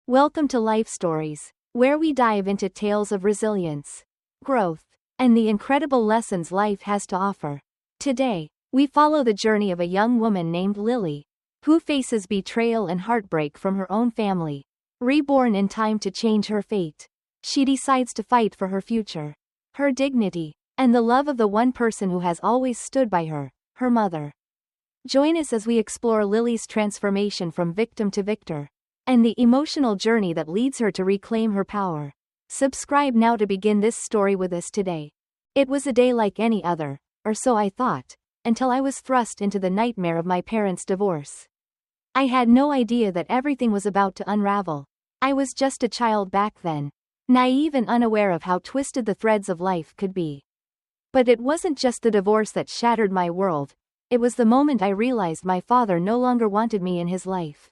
Welcome to Life Stories, where we dive into tales of resilience, growth, and the incredible lessons life has to offer. Today, we follow the journey of a young woman named Lily, who faces betrayal and heartbreak from her own family. Reborn in time to change her fate, she decides to fight for her future, her dignity, and the love of the one person who has always stood by her, her mother. Join us as we explore Lily's transformation from victim to victor, and the emotional journey that leads her to reclaim her power. Subscribe now to begin this story with us today. It was a day like any other, or so I thought, until I was thrust into the nightmare of my parents' divorce. I had no idea that everything was about to unravel. I was just a child back then, naive and unaware of how twisted the threads of life could be. But it wasn't just the divorce that shattered my world, it was the moment I realized my father no longer wanted me in his life.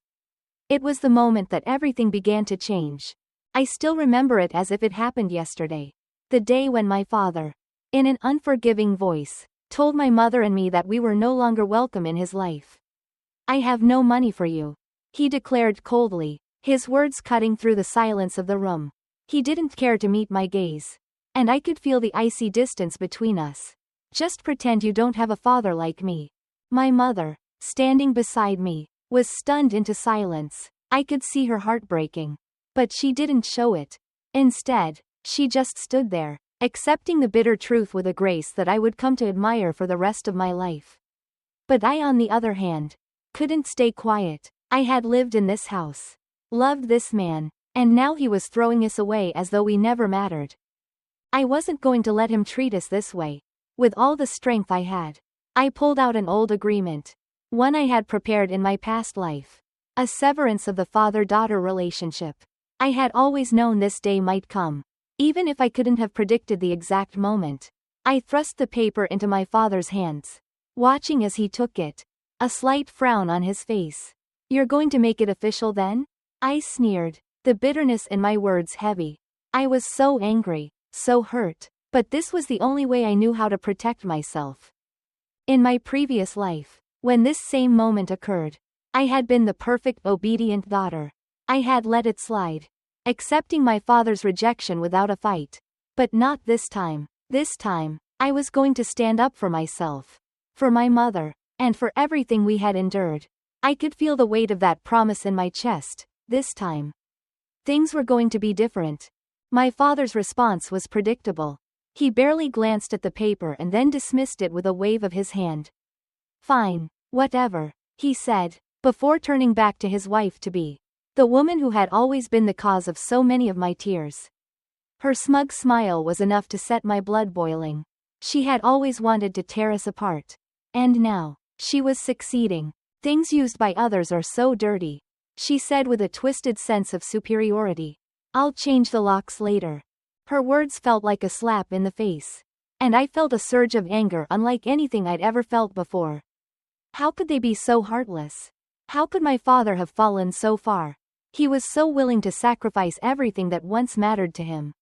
It was the moment that everything began to change. I still remember it as if it happened yesterday. The day when my father, in an unforgiving voice, told my mother and me that we were no longer welcome in his life. "I have no money for you," he declared coldly, his words cutting through the silence of the room. He didn't care to meet my gaze, and I could feel the icy distance between us. "Just pretend you don't have a father like me." My mother, standing beside me, was stunned into silence. I could see her heart breaking. But she didn't show it. Instead, she just stood there, accepting the bitter truth with a grace that I would come to admire for the rest of my life. But I, on the other hand, couldn't stay quiet. I had lived in this house, loved this man, and now he was throwing us away as though we never mattered. I wasn't going to let him treat us this way. With all the strength I had, I pulled out an old agreement, one I had prepared in my past life. A severance of the father-daughter relationship. I had always known this day might come, even if I couldn't have predicted the exact moment. I thrust the paper into my father's hands, watching as he took it, a slight frown on his face. "You're going to make it official then?" I sneered, the bitterness in my words heavy. I was so angry, so hurt, but this was the only way I knew how to protect myself. In my previous life, when this same moment occurred, I had been the perfect obedient daughter. I had let it slide, accepting my father's rejection without a fight. But not this time. This time, I was going to stand up for myself, for my mother, and for everything we had endured. I could feel the weight of that promise in my chest. This time, things were going to be different. My father's response was predictable. He barely glanced at the paper and then dismissed it with a wave of his hand. "Fine, whatever," he said, before turning back to his wife-to-be, the woman who had always been the cause of so many of my tears. Her smug smile was enough to set my blood boiling. She had always wanted to tear us apart. And now, she was succeeding. "Things used by others are so dirty," she said with a twisted sense of superiority. "I'll change the locks later." Her words felt like a slap in the face. And I felt a surge of anger unlike anything I'd ever felt before. How could they be so heartless? How could my father have fallen so far? He was so willing to sacrifice everything that once mattered to him.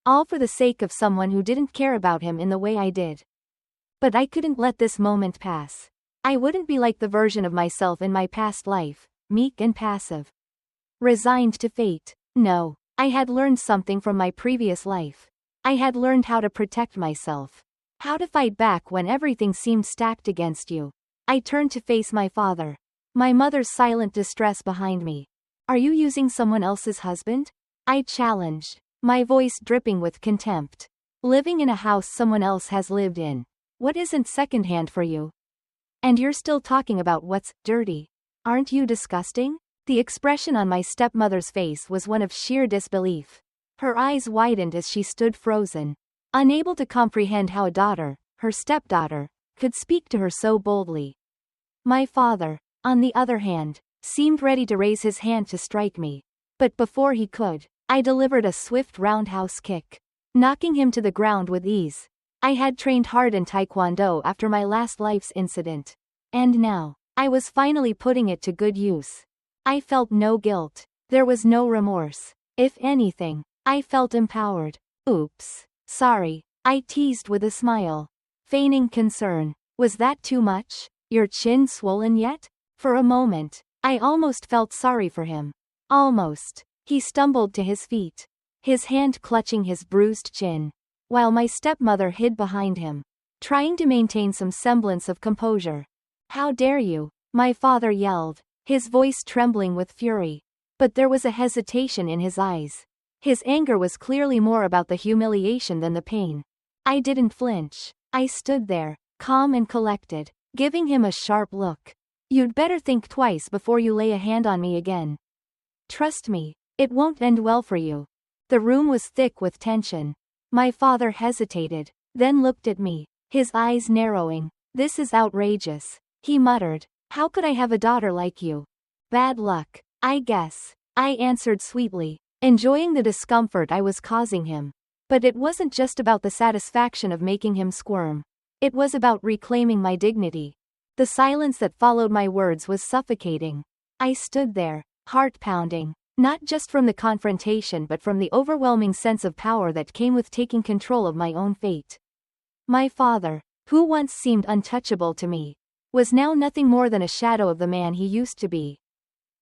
All for the sake of someone who didn't care about him in the way I did. But I couldn't let this moment pass. I wouldn't be like the version of myself in my past life, meek and passive, resigned to fate. No, I had learned something from my previous life. I had learned how to protect myself. How to fight back when everything seemed stacked against you. I turned to face my father. My mother's silent distress behind me. "Are you using someone else's husband?" I challenged, my voice dripping with contempt. "Living in a house someone else has lived in. What isn't secondhand for you? And you're still talking about what's dirty. Aren't you disgusting?" The expression on my stepmother's face was one of sheer disbelief. Her eyes widened as she stood frozen, unable to comprehend how a daughter, her stepdaughter, could speak to her so boldly. My father, on the other hand, seemed ready to raise his hand to strike me. But before he could, I delivered a swift roundhouse kick, knocking him to the ground with ease. I had trained hard in Taekwondo after my last life's incident. And now, I was finally putting it to good use. I felt no guilt. There was no remorse. If anything, I felt empowered. "Oops. Sorry," I teased with a smile, feigning concern. "Was that too much? Your chin swollen yet?" For a moment, I almost felt sorry for him. Almost. He stumbled to his feet, his hand clutching his bruised chin, while my stepmother hid behind him, trying to maintain some semblance of composure. "How dare you?" my father yelled, his voice trembling with fury. But there was a hesitation in his eyes. His anger was clearly more about the humiliation than the pain. I didn't flinch. I stood there, calm and collected, giving him a sharp look. "You'd better think twice before you lay a hand on me again. Trust me, it won't end well for you." The room was thick with tension. My father hesitated, then looked at me, his eyes narrowing. "This is outrageous," he muttered. "How could I have a daughter like you?" "Bad luck, I guess," I answered sweetly, enjoying the discomfort I was causing him. But it wasn't just about the satisfaction of making him squirm. It was about reclaiming my dignity. The silence that followed my words was suffocating. I stood there, heart pounding, not just from the confrontation but from the overwhelming sense of power that came with taking control of my own fate. My father, who once seemed untouchable to me, was now nothing more than a shadow of the man he used to be.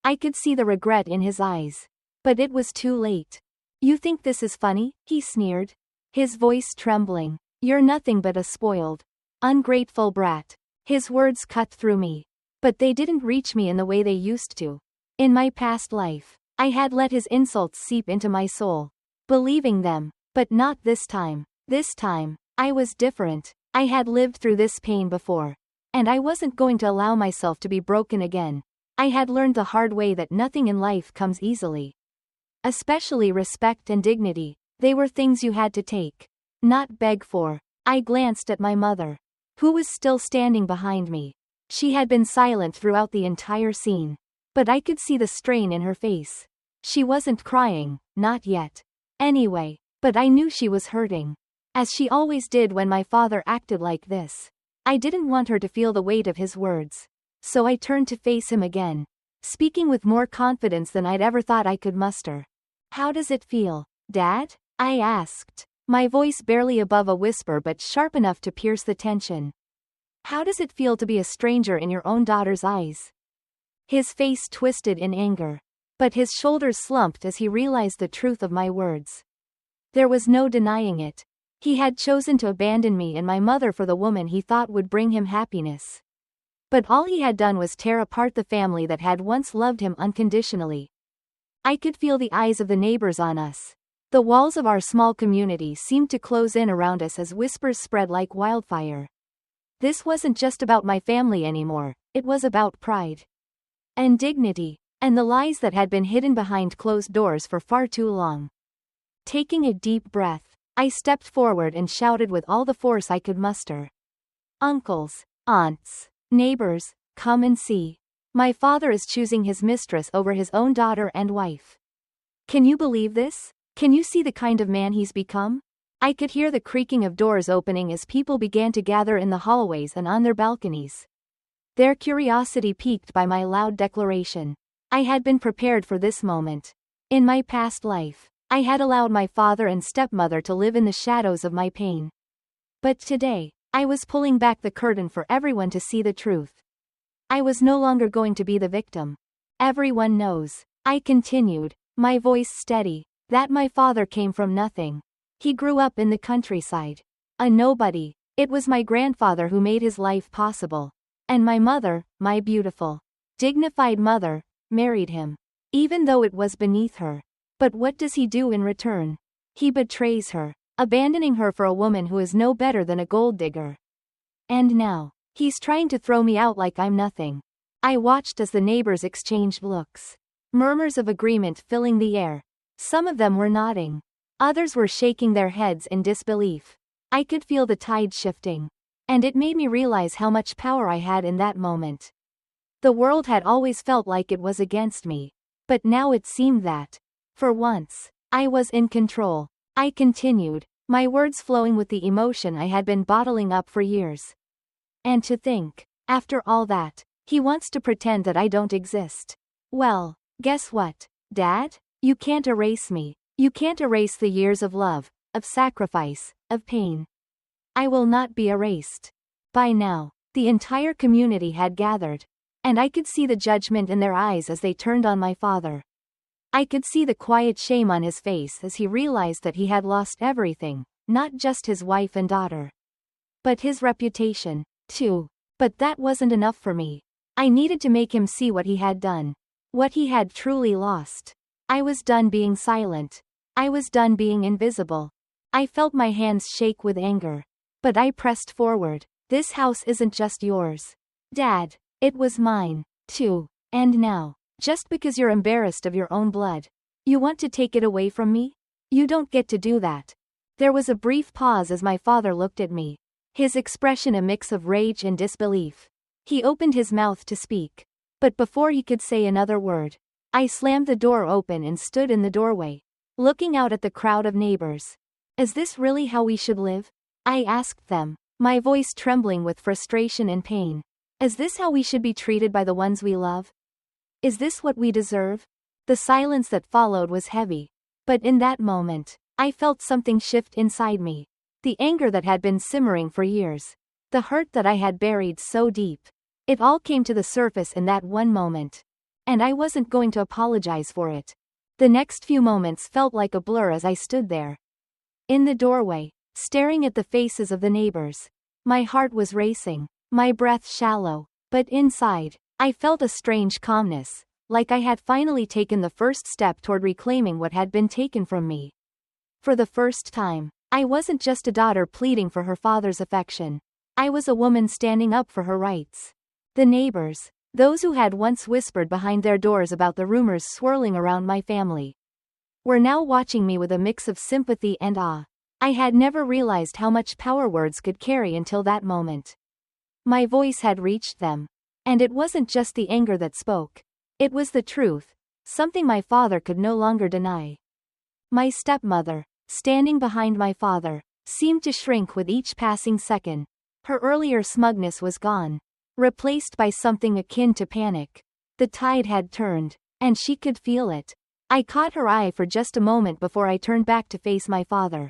I could see the regret in his eyes. But it was too late. "You think this is funny?" he sneered, his voice trembling. "You're nothing but a spoiled, ungrateful brat." His words cut through me. But they didn't reach me in the way they used to. In my past life, I had let his insults seep into my soul, believing them. But not this time. This time, I was different. I had lived through this pain before. And I wasn't going to allow myself to be broken again. I had learned the hard way that nothing in life comes easily. Especially respect and dignity. They were things you had to take, not beg for. I glanced at my mother, who was still standing behind me. She had been silent throughout the entire scene. But I could see the strain in her face. She wasn't crying, not yet. Anyway, but I knew she was hurting. As she always did when my father acted like this. I didn't want her to feel the weight of his words. So I turned to face him again, speaking with more confidence than I'd ever thought I could muster. "How does it feel, Dad?" I asked, my voice barely above a whisper but sharp enough to pierce the tension. "How does it feel to be a stranger in your own daughter's eyes?" His face twisted in anger, but his shoulders slumped as he realized the truth of my words. There was no denying it. He had chosen to abandon me and my mother for the woman he thought would bring him happiness. But all he had done was tear apart the family that had once loved him unconditionally. I could feel the eyes of the neighbors on us. The walls of our small community seemed to close in around us as whispers spread like wildfire. This wasn't just about my family anymore, it was about pride. And dignity. And the lies that had been hidden behind closed doors for far too long. Taking a deep breath, I stepped forward and shouted with all the force I could muster. "Uncles, aunts, neighbors, come and see. My father is choosing his mistress over his own daughter and wife. Can you believe this? Can you see the kind of man he's become?" I could hear the creaking of doors opening as people began to gather in the hallways and on their balconies. Their curiosity piqued by my loud declaration. I had been prepared for this moment. In my past life, I had allowed my father and stepmother to live in the shadows of my pain. But today, I was pulling back the curtain for everyone to see the truth. I was no longer going to be the victim. "Everyone knows," I continued, my voice steady, "that my father came from nothing. He grew up in the countryside. A nobody. It was my grandfather who made his life possible. And my mother, my beautiful, dignified mother, married him. Even though it was beneath her. But what does he do in return? He betrays her, abandoning her for a woman who is no better than a gold digger. And now, he's trying to throw me out like I'm nothing." I watched as the neighbors exchanged looks. Murmurs of agreement filling the air. Some of them were nodding. Others were shaking their heads in disbelief. I could feel the tide shifting. And it made me realize how much power I had in that moment. The world had always felt like it was against me. But now it seemed that, for once, I was in control. I continued, my words flowing with the emotion I had been bottling up for years. "And to think, after all that, he wants to pretend that I don't exist. Well, guess what, Dad? You can't erase me. You can't erase the years of love, of sacrifice, of pain. I will not be erased." By now, the entire community had gathered. And I could see the judgment in their eyes as they turned on my father. I could see the quiet shame on his face as he realized that he had lost everything, not just his wife and daughter, but his reputation, too. But that wasn't enough for me. I needed to make him see what he had done. What he had truly lost. I was done being silent. I was done being invisible. I felt my hands shake with anger. But I pressed forward. This house isn't just yours, Dad. It was mine, too. And now, just because you're embarrassed of your own blood, you want to take it away from me? You don't get to do that. There was a brief pause as my father looked at me, his expression a mix of rage and disbelief. He opened his mouth to speak, but before he could say another word, I slammed the door open and stood in the doorway, looking out at the crowd of neighbors. Is this really how we should live? I asked them, my voice trembling with frustration and pain. Is this how we should be treated by the ones we love? Is this what we deserve? The silence that followed was heavy, but in that moment, I felt something shift inside me. The anger that had been simmering for years. The hurt that I had buried so deep. It all came to the surface in that one moment. And I wasn't going to apologize for it. The next few moments felt like a blur as I stood there, in the doorway, staring at the faces of the neighbors. My heart was racing, my breath shallow, but inside, I felt a strange calmness, like I had finally taken the first step toward reclaiming what had been taken from me. For the first time, I wasn't just a daughter pleading for her father's affection. I was a woman standing up for her rights. The neighbors, those who had once whispered behind their doors about the rumors swirling around my family, were now watching me with a mix of sympathy and awe. I had never realized how much power words could carry until that moment. My voice had reached them. And it wasn't just the anger that spoke. It was the truth, something my father could no longer deny. My stepmother, standing behind my father, seemed to shrink with each passing second. Her earlier smugness was gone, replaced by something akin to panic. The tide had turned, and she could feel it. I caught her eye for just a moment before I turned back to face my father.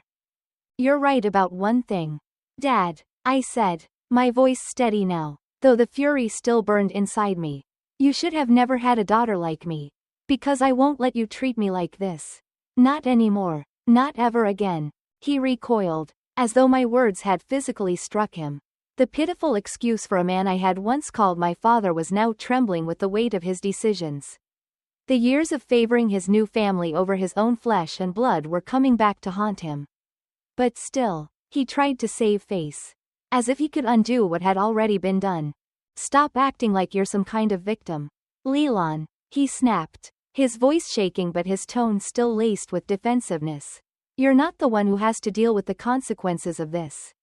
You're right about one thing, Dad, I said, my voice steady now, though the fury still burned inside me. You should have never had a daughter like me. Because I won't let you treat me like this. Not anymore, not ever again. He recoiled, as though my words had physically struck him. The pitiful excuse for a man I had once called my father was now trembling with the weight of his decisions. The years of favoring his new family over his own flesh and blood were coming back to haunt him. But still, he tried to save face. As if he could undo what had already been done. Stop acting like you're some kind of victim, Leland, he snapped, his voice shaking but his tone still laced with defensiveness. You're not the one who has to deal with the consequences of this.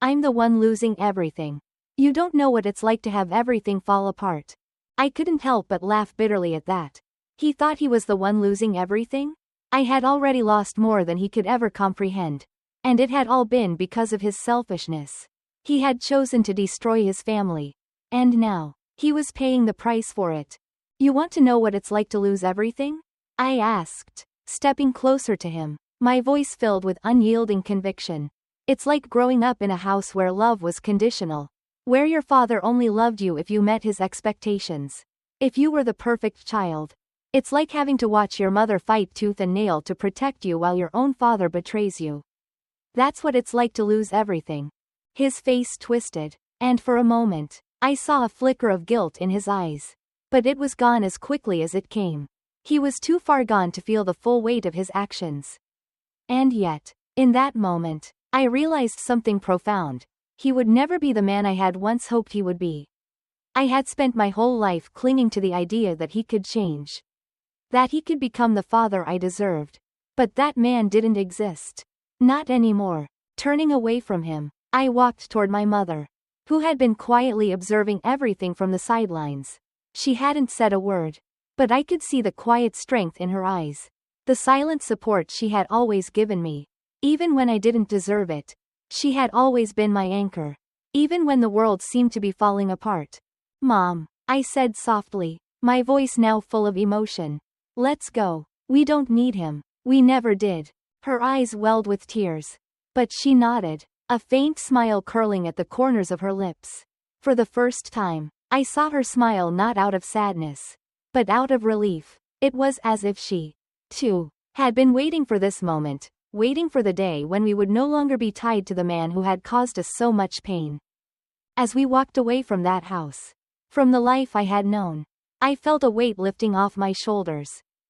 I'm the one losing everything. You don't know what it's like to have everything fall apart. I couldn't help but laugh bitterly at that. He thought he was the one losing everything? I had already lost more than he could ever comprehend. And it had all been because of his selfishness. He had chosen to destroy his family. And now, he was paying the price for it. You want to know what it's like to lose everything? I asked, stepping closer to him, my voice filled with unyielding conviction. It's like growing up in a house where love was conditional. Where your father only loved you if you met his expectations. If you were the perfect child. It's like having to watch your mother fight tooth and nail to protect you while your own father betrays you. That's what it's like to lose everything. His face twisted, and for a moment, I saw a flicker of guilt in his eyes. But it was gone as quickly as it came. He was too far gone to feel the full weight of his actions. And yet, in that moment, I realized something profound. He would never be the man I had once hoped he would be. I had spent my whole life clinging to the idea that he could change. That he could become the father I deserved. But that man didn't exist. Not anymore. Turning away from him, I walked toward my mother, who had been quietly observing everything from the sidelines. She hadn't said a word, but I could see the quiet strength in her eyes. The silent support she had always given me. Even when I didn't deserve it. She had always been my anchor. Even when the world seemed to be falling apart. Mom, I said softly, my voice now full of emotion. Let's go. We don't need him. We never did. Her eyes welled with tears. But she nodded, a faint smile curling at the corners of her lips. For the first time, I saw her smile not out of sadness, but out of relief. It was as if she, too, had been waiting for this moment, waiting for the day when we would no longer be tied to the man who had caused us so much pain. As we walked away from that house, from the life I had known, I felt a weight lifting off my shoulders.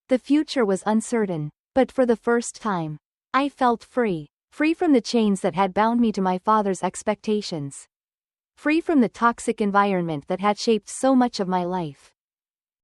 The future was uncertain, but for the first time, I felt free. Free from the chains that had bound me to my father's expectations. Free from the toxic environment that had shaped so much of my life.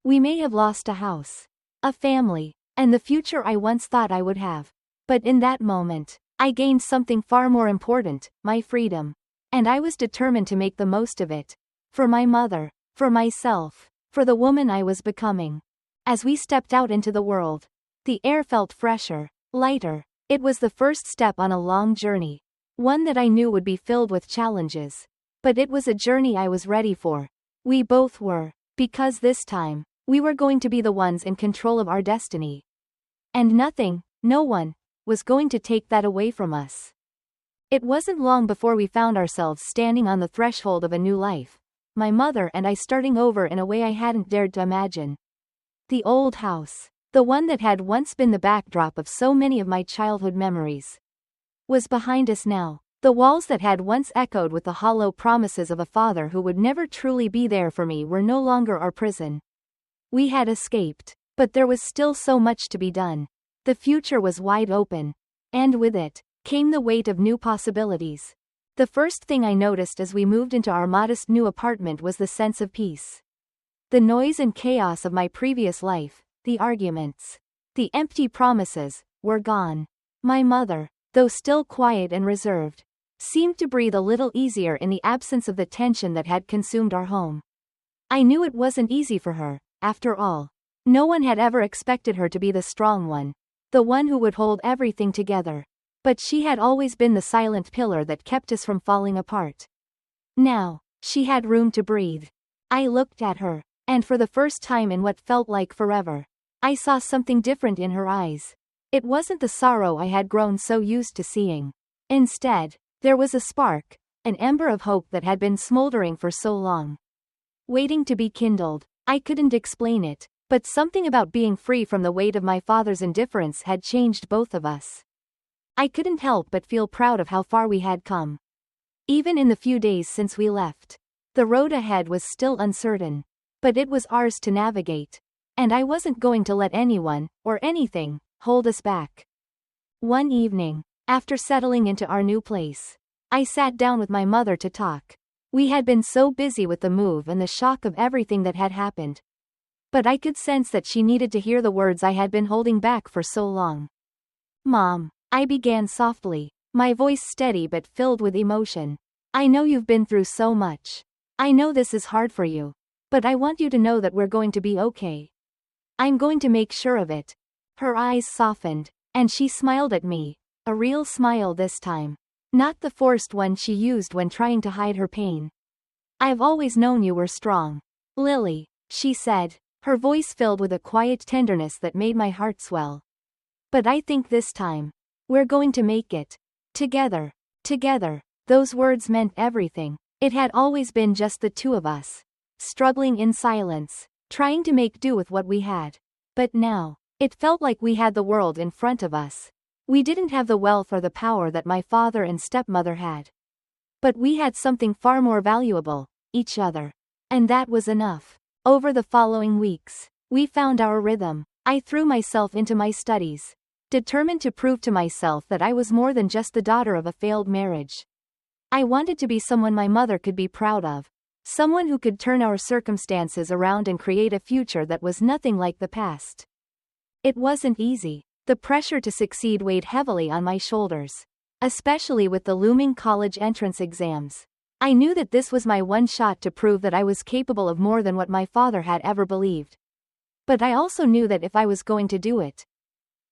We may have lost a house, a family, and the future I once thought I would have. But in that moment, I gained something far more important, my freedom. And I was determined to make the most of it. For my mother, for myself, for the woman I was becoming. As we stepped out into the world, the air felt fresher, lighter. It was the first step on a long journey. One that I knew would be filled with challenges. But it was a journey I was ready for. We both were. Because this time, we were going to be the ones in control of our destiny. And nothing, no one, was going to take that away from us. It wasn't long before we found ourselves standing on the threshold of a new life. My mother and I starting over in a way I hadn't dared to imagine. The old house, the one that had once been the backdrop of so many of my childhood memories, was behind us now. The walls that had once echoed with the hollow promises of a father who would never truly be there for me were no longer our prison. We had escaped, but there was still so much to be done. The future was wide open, and with it came the weight of new possibilities. The first thing I noticed as we moved into our modest new apartment was the sense of peace. The noise and chaos of my previous life, the arguments, the empty promises, were gone. My mother, though still quiet and reserved, seemed to breathe a little easier in the absence of the tension that had consumed our home. I knew it wasn't easy for her, after all. No one had ever expected her to be the strong one, the one who would hold everything together. But she had always been the silent pillar that kept us from falling apart. Now, she had room to breathe. I looked at her, and for the first time in what felt like forever, I saw something different in her eyes. It wasn't the sorrow I had grown so used to seeing. Instead, there was a spark, an ember of hope that had been smoldering for so long, waiting to be kindled. I couldn't explain it, but something about being free from the weight of my father's indifference had changed both of us. I couldn't help but feel proud of how far we had come. Even in the few days since we left, the road ahead was still uncertain, but it was ours to navigate, and I wasn't going to let anyone, or anything, hold us back. One evening, after settling into our new place, I sat down with my mother to talk. We had been so busy with the move and the shock of everything that had happened. But I could sense that she needed to hear the words I had been holding back for so long. "Mom," I began softly, my voice steady but filled with emotion. "I know you've been through so much. I know this is hard for you. But I want you to know that we're going to be okay. I'm going to make sure of it." Her eyes softened, and she smiled at me, a real smile this time. Not the forced one she used when trying to hide her pain. "I've always known you were strong, Lily," she said, her voice filled with a quiet tenderness that made my heart swell. "But I think this time, we're going to make it. Together." Together. Those words meant everything. It had always been just the two of us, struggling in silence, trying to make do with what we had. But now, it felt like we had the world in front of us. We didn't have the wealth or the power that my father and stepmother had. But we had something far more valuable, each other. And that was enough. Over the following weeks, we found our rhythm. I threw myself into my studies, determined to prove to myself that I was more than just the daughter of a failed marriage. I wanted to be someone my mother could be proud of. Someone who could turn our circumstances around and create a future that was nothing like the past. It wasn't easy. The pressure to succeed weighed heavily on my shoulders, especially with the looming college entrance exams. I knew that this was my one shot to prove that I was capable of more than what my father had ever believed. But I also knew that if I was going to do it,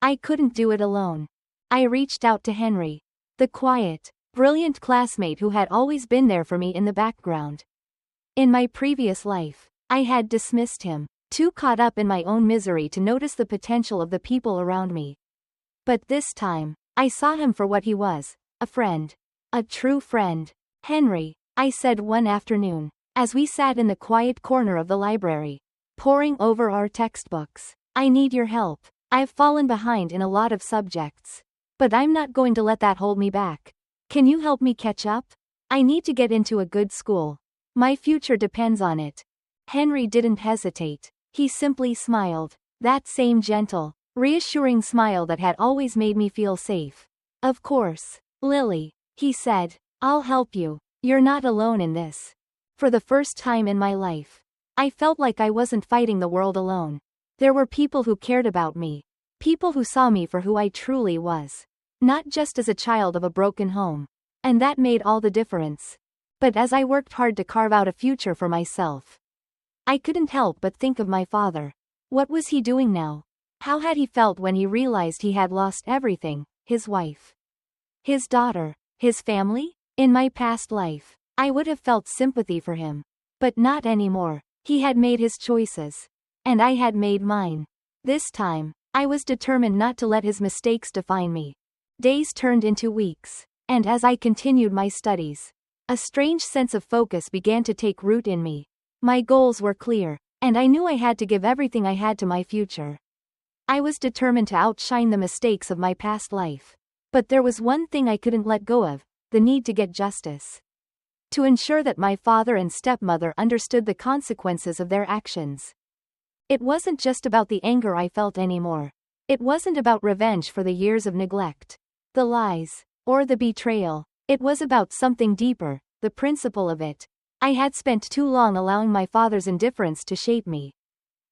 I couldn't do it alone. I reached out to Henry, the quiet, brilliant classmate who had always been there for me in the background. In my previous life, I had dismissed him, too caught up in my own misery to notice the potential of the people around me. But this time, I saw him for what he was, a friend. A true friend. "Henry," I said one afternoon, as we sat in the quiet corner of the library, poring over our textbooks, I need your help. I've fallen behind in a lot of subjects. But I'm not going to let that hold me back. Can you help me catch up? I need to get into a good school. My future depends on it. Henry didn't hesitate. He simply smiled. That same gentle, reassuring smile that had always made me feel safe. Of course, Lily, he said. I'll help you. You're not alone in this. For the first time in my life, I felt like I wasn't fighting the world alone. There were people who cared about me. People who saw me for who I truly was. Not just as a child of a broken home. And that made all the difference. But as I worked hard to carve out a future for myself, I couldn't help but think of my father. What was he doing now? How had he felt when he realized he had lost everything? His wife, his daughter, his family? In my past life, I would have felt sympathy for him. But not anymore. He had made his choices. And I had made mine. This time, I was determined not to let his mistakes define me. Days turned into weeks. And as I continued my studies, a strange sense of focus began to take root in me. My goals were clear, and I knew I had to give everything I had to my future. I was determined to outshine the mistakes of my past life. But there was one thing I couldn't let go of, the need to get justice. To ensure that my father and stepmother understood the consequences of their actions. It wasn't just about the anger I felt anymore. It wasn't about revenge for the years of neglect, the lies, or the betrayal. It was about something deeper, the principle of it. I had spent too long allowing my father's indifference to shape me.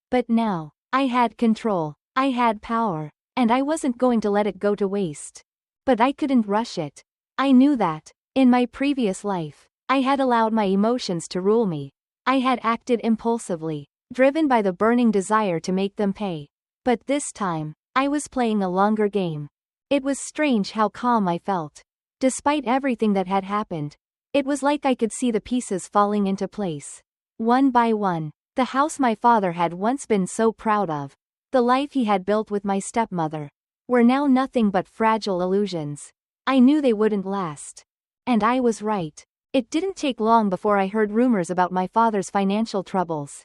But now, I had control, I had power, and I wasn't going to let it go to waste. But I couldn't rush it. I knew that, in my previous life, I had allowed my emotions to rule me. I had acted impulsively, driven by the burning desire to make them pay. But this time, I was playing a longer game. It was strange how calm I felt. Despite everything that had happened, it was like I could see the pieces falling into place. One by one, the house my father had once been so proud of, the life he had built with my stepmother, were now nothing but fragile illusions. I knew they wouldn't last. And I was right. It didn't take long before I heard rumors about my father's financial troubles.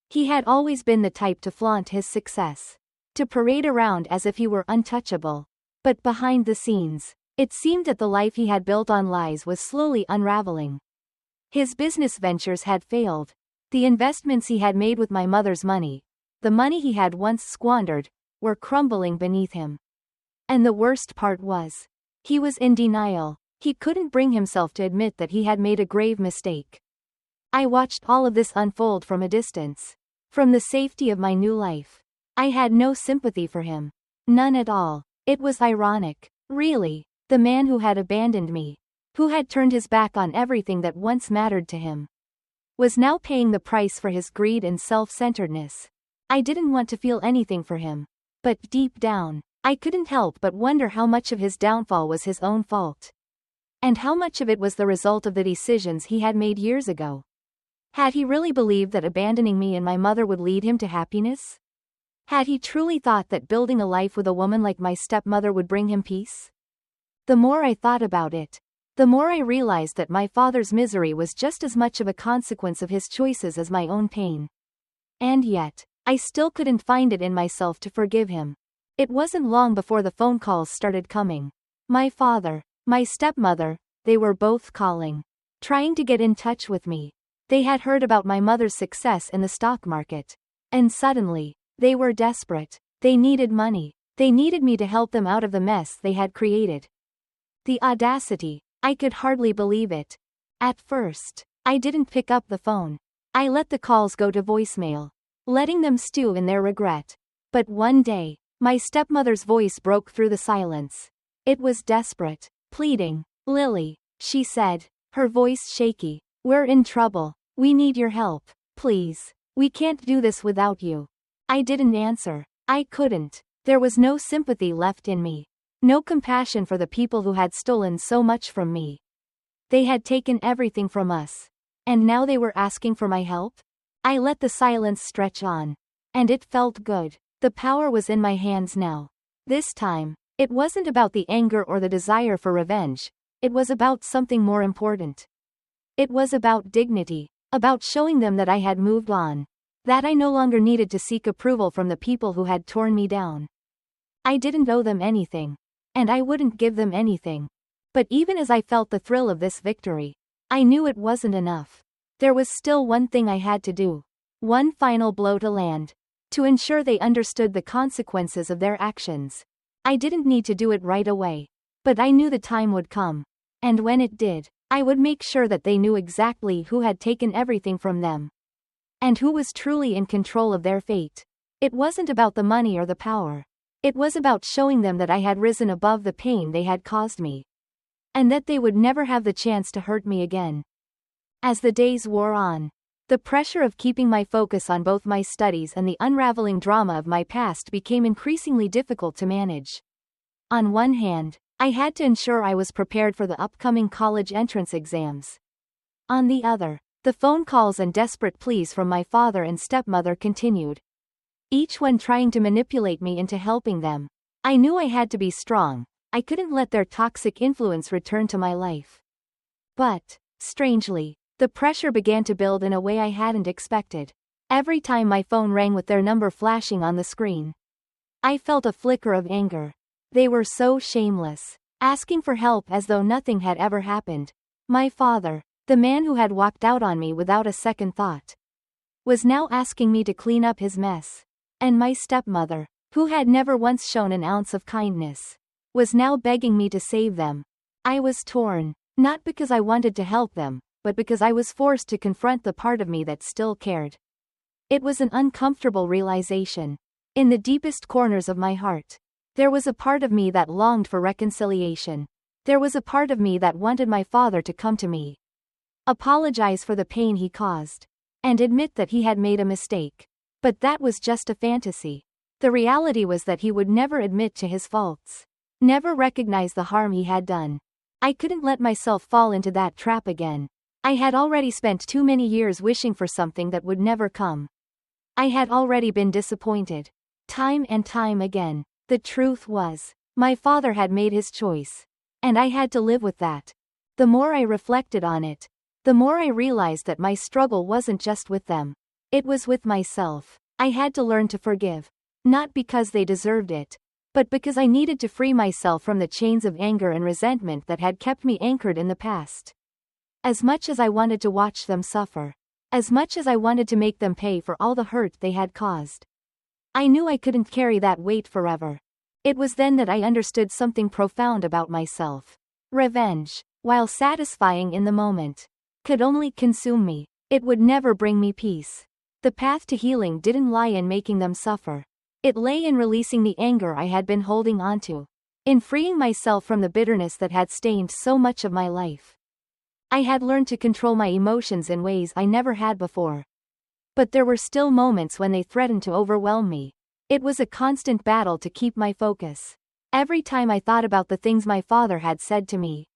He had always been the type to flaunt his success, to parade around as if he were untouchable. But behind the scenes, it seemed that the life he had built on lies was slowly unraveling. His business ventures had failed. The investments he had made with my mother's money, the money he had once squandered, were crumbling beneath him. And the worst part was, he was in denial. He couldn't bring himself to admit that he had made a grave mistake. I watched all of this unfold from a distance. From the safety of my new life. I had no sympathy for him. None at all. It was ironic. Really. The man who had abandoned me, who had turned his back on everything that once mattered to him, was now paying the price for his greed and self-centeredness. I didn't want to feel anything for him. But deep down, I couldn't help but wonder how much of his downfall was his own fault. And how much of it was the result of the decisions he had made years ago. Had he really believed that abandoning me and my mother would lead him to happiness? Had he truly thought that building a life with a woman like my stepmother would bring him peace? The more I thought about it, the more I realized that my father's misery was just as much of a consequence of his choices as my own pain. And yet, I still couldn't find it in myself to forgive him. It wasn't long before the phone calls started coming. My father, my stepmother, they were both calling, trying to get in touch with me. They had heard about my mother's success in the stock market. And suddenly, they were desperate. They needed money. They needed me to help them out of the mess they had created. The audacity, I could hardly believe it. At first, I didn't pick up the phone. I let the calls go to voicemail, letting them stew in their regret. But one day, my stepmother's voice broke through the silence. It was desperate, pleading. "Lily," she said, her voice shaky, "we're in trouble. We need your help. Please. We can't do this without you." I didn't answer. I couldn't. There was no sympathy left in me. No compassion for the people who had stolen so much from me. They had taken everything from us. And now they were asking for my help? I let the silence stretch on. And it felt good. The power was in my hands now. This time, it wasn't about the anger or the desire for revenge. It was about something more important. It was about dignity. About showing them that I had moved on. That I no longer needed to seek approval from the people who had torn me down. I didn't owe them anything. And I wouldn't give them anything. But even as I felt the thrill of this victory, I knew it wasn't enough. There was still one thing I had to do. One final blow to land. To ensure they understood the consequences of their actions. I didn't need to do it right away. But I knew the time would come. And when it did, I would make sure that they knew exactly who had taken everything from them. And who was truly in control of their fate. It wasn't about the money or the power. It was about showing them that I had risen above the pain they had caused me. And that they would never have the chance to hurt me again. As the days wore on, the pressure of keeping my focus on both my studies and the unraveling drama of my past became increasingly difficult to manage. On one hand, I had to ensure I was prepared for the upcoming college entrance exams. On the other, the phone calls and desperate pleas from my father and stepmother continued. Each one trying to manipulate me into helping them. I knew I had to be strong. I couldn't let their toxic influence return to my life. But, strangely, the pressure began to build in a way I hadn't expected. Every time my phone rang with their number flashing on the screen, I felt a flicker of anger. They were so shameless, asking for help as though nothing had ever happened. My father, the man who had walked out on me without a second thought, was now asking me to clean up his mess. And my stepmother, who had never once shown an ounce of kindness, was now begging me to save them. I was torn, not because I wanted to help them, but because I was forced to confront the part of me that still cared. It was an uncomfortable realization. In the deepest corners of my heart, there was a part of me that longed for reconciliation. There was a part of me that wanted my father to come to me, apologize for the pain he caused, and admit that he had made a mistake. But that was just a fantasy. The reality was that he would never admit to his faults, never recognize the harm he had done. I couldn't let myself fall into that trap again. I had already spent too many years wishing for something that would never come. I had already been disappointed. Time and time again. The truth was, my father had made his choice. And I had to live with that. The more I reflected on it, the more I realized that my struggle wasn't just with them. It was with myself. I had to learn to forgive. Not because they deserved it, but because I needed to free myself from the chains of anger and resentment that had kept me anchored in the past. As much as I wanted to watch them suffer, as much as I wanted to make them pay for all the hurt they had caused, I knew I couldn't carry that weight forever. It was then that I understood something profound about myself. Revenge, while satisfying in the moment, could only consume me. It would never bring me peace. The path to healing didn't lie in making them suffer. It lay in releasing the anger I had been holding onto, in freeing myself from the bitterness that had stained so much of my life. I had learned to control my emotions in ways I never had before. But there were still moments when they threatened to overwhelm me. It was a constant battle to keep my focus. Every time I thought about the things my father had said to me,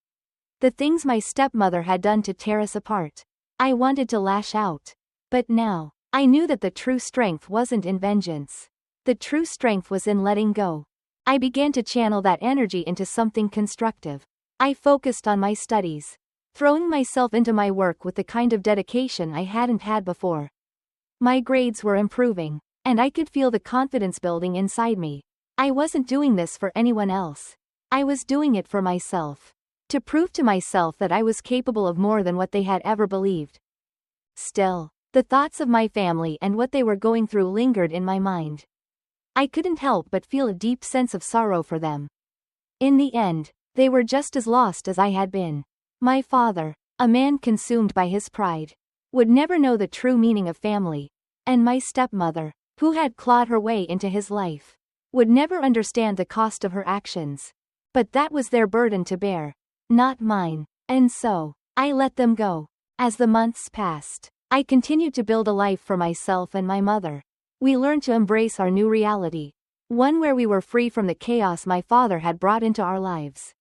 the things my stepmother had done to tear us apart, I wanted to lash out. But now, I knew that the true strength wasn't in vengeance. The true strength was in letting go. I began to channel that energy into something constructive. I focused on my studies, throwing myself into my work with the kind of dedication I hadn't had before. My grades were improving, and I could feel the confidence building inside me. I wasn't doing this for anyone else. I was doing it for myself. To prove to myself that I was capable of more than what they had ever believed. Still, the thoughts of my family and what they were going through lingered in my mind. I couldn't help but feel a deep sense of sorrow for them. In the end, they were just as lost as I had been. My father, a man consumed by his pride, would never know the true meaning of family, and my stepmother, who had clawed her way into his life, would never understand the cost of her actions. But that was their burden to bear, not mine, and so, I let them go. As the months passed, I continued to build a life for myself and my mother. We learned to embrace our new reality, one where we were free from the chaos my father had brought into our lives.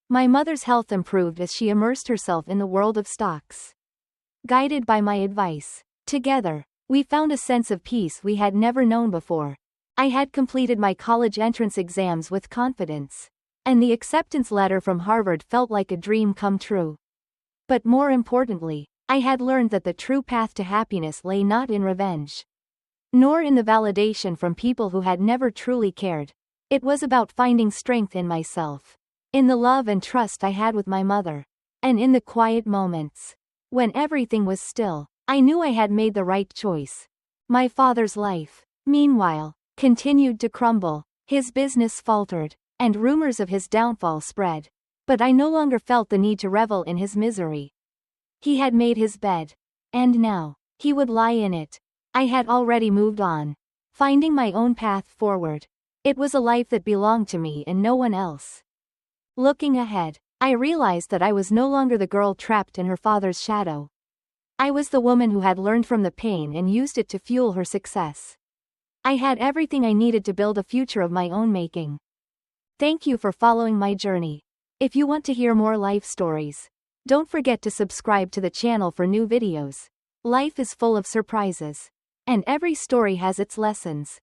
My mother's health improved as she immersed herself in the world of stocks. Guided by my advice, together, we found a sense of peace we had never known before. I had completed my college entrance exams with confidence, and the acceptance letter from Harvard felt like a dream come true. But more importantly, I had learned that the true path to happiness lay not in revenge, nor in the validation from people who had never truly cared. It was about finding strength in myself, in the love and trust I had with my mother, and in the quiet moments. When everything was still, I knew I had made the right choice. My father's life, meanwhile, continued to crumble. His business faltered, and rumors of his downfall spread. But I no longer felt the need to revel in his misery. He had made his bed, and now, he would lie in it. I had already moved on, finding my own path forward. It was a life that belonged to me and no one else. Looking ahead, I realized that I was no longer the girl trapped in her father's shadow. I was the woman who had learned from the pain and used it to fuel her success. I had everything I needed to build a future of my own making. Thank you for following my journey. If you want to hear more life stories, don't forget to subscribe to the channel for new videos. Life is full of surprises, and every story has its lessons.